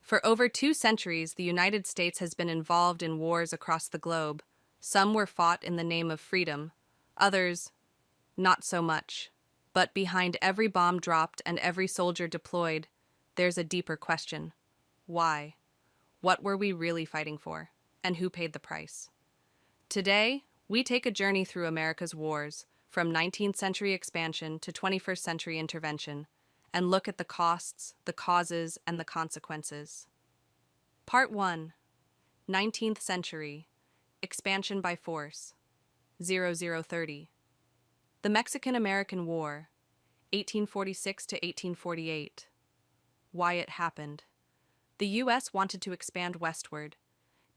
For over 2 centuries, the United States has been involved in wars across the globe. Some were fought in the name of freedom, others, not so much. But behind every bomb dropped and every soldier deployed, there's a deeper question. Why? What were we really fighting for? And who paid the price? Today, we take a journey through America's wars, from 19th century expansion to 21st century intervention, and look at the costs, the causes, and the consequences. Part 1: 19th Century Expansion by Force 0030. The Mexican-American War 1846 to 1848. Why it happened. The U.S. wanted to expand westward.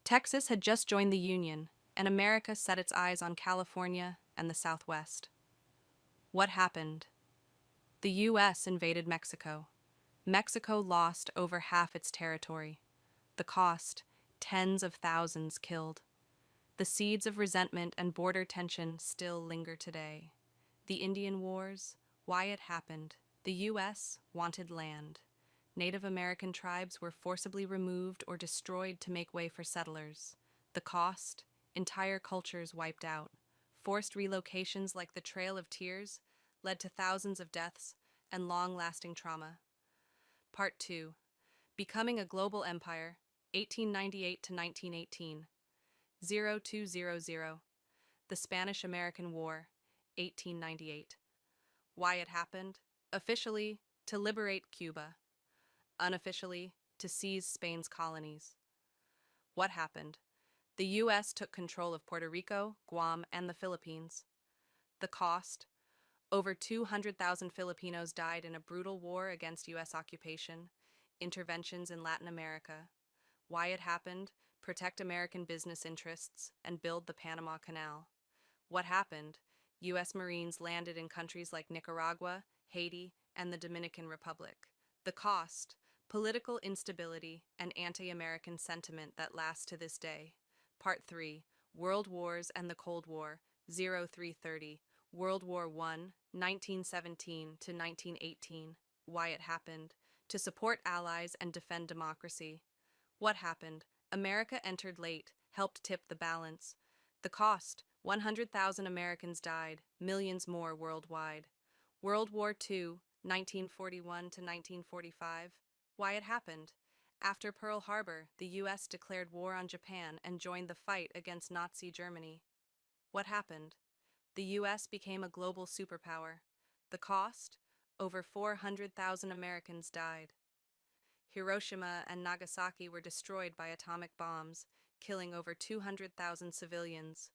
Texas had just joined the Union, and America set its eyes on California and the Southwest. What happened? The U.S. invaded Mexico. Mexico lost over half its territory. The cost: tens of thousands killed. The seeds of resentment and border tension still linger today. The Indian Wars, why it happened. The U.S. wanted land. Native American tribes were forcibly removed or destroyed to make way for settlers. The cost: entire cultures wiped out. Forced relocations like the Trail of Tears led to thousands of deaths and long-lasting trauma. Part 2: Becoming a Global Empire 1898 to 1918. 0200. The Spanish-American War 1898. Why it happened? Officially, to liberate Cuba. Unofficially, to seize Spain's colonies. What happened? The U.S. took control of Puerto Rico, Guam, and the Philippines. The cost: over 200,000 Filipinos died in a brutal war against U.S. occupation. Interventions in Latin America. Why it happened? Protect American business interests and build the Panama Canal. What happened? U.S. Marines landed in countries like Nicaragua, Haiti, and the Dominican Republic. The cost: political instability and anti-American sentiment that lasts to this day. Part 3: World Wars and the Cold War 0330. World War I, 1917 to 1918. Why it happened? To support allies and defend democracy. What happened? America entered late, helped tip the balance. The cost: 100,000 Americans died, millions more worldwide. World War II, 1941 to 1945. Why it happened? After Pearl Harbor, the U.S. declared war on Japan and joined the fight against Nazi Germany. What happened? The U.S. became a global superpower. The cost? Over 400,000 Americans died. Hiroshima and Nagasaki were destroyed by atomic bombs, killing over 200,000 civilians.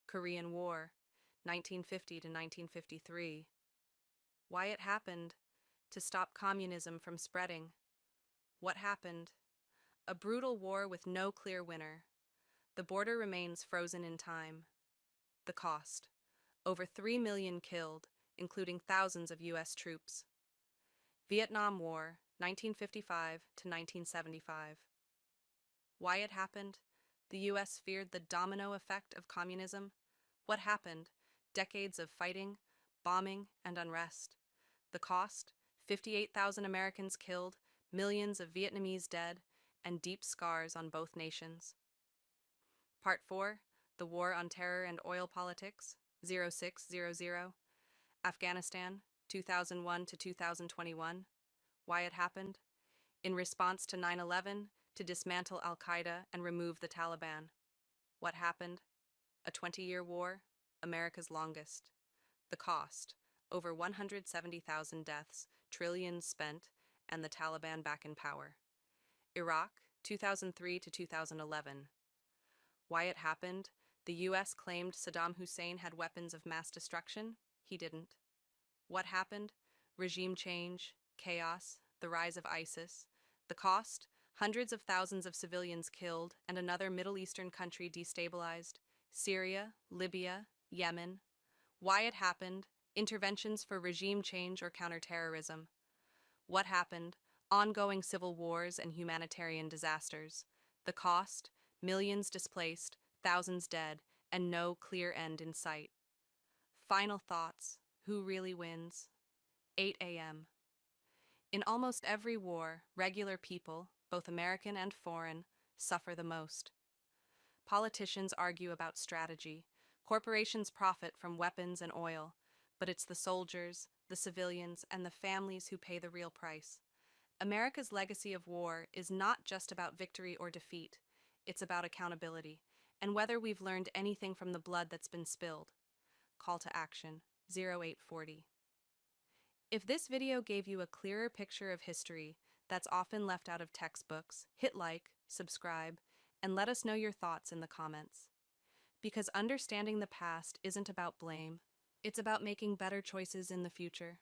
Korean War, 1950 to 1953. Why it happened? To stop communism from spreading. What happened? A brutal war with no clear winner. The border remains frozen in time. The cost: over 3 million killed, including thousands of U.S. troops. Vietnam War, 1955 to 1975. Why it happened? The U.S. feared the domino effect of communism. What happened? Decades of fighting, bombing, and unrest. The cost: 58,000 Americans killed, millions of Vietnamese dead, and deep scars on both nations. Part 4: The War on Terror and Oil Politics 0600. Afghanistan, 2001 to 2021. Why it happened? In response to 9/11, to dismantle al-Qaeda and remove the Taliban. What happened? A 20-year war, America's longest. The cost: over 170,000 deaths, trillions spent, and the Taliban back in power. Iraq, 2003 to 2011. Why it happened? The U.S. claimed Saddam Hussein had weapons of mass destruction. He didn't. What happened? Regime change, chaos, the rise of ISIS. The cost: hundreds of thousands of civilians killed and another Middle Eastern country destabilized. Syria, Libya, Yemen. Why it happened? Interventions for regime change or counterterrorism. What happened? Ongoing civil wars and humanitarian disasters. The cost: millions displaced, thousands dead, and no clear end in sight. Final thoughts. Who really wins? 8 a.m. In almost every war, regular people, both American and foreign, suffer the most. Politicians argue about strategy. Corporations profit from weapons and oil, but it's the soldiers, the civilians, and the families who pay the real price. America's legacy of war is not just about victory or defeat, it's about accountability, and whether we've learned anything from the blood that's been spilled. Call to action 0840. If this video gave you a clearer picture of history that's often left out of textbooks, hit like, subscribe, and let us know your thoughts in the comments. Because understanding the past isn't about blame, it's about making better choices in the future.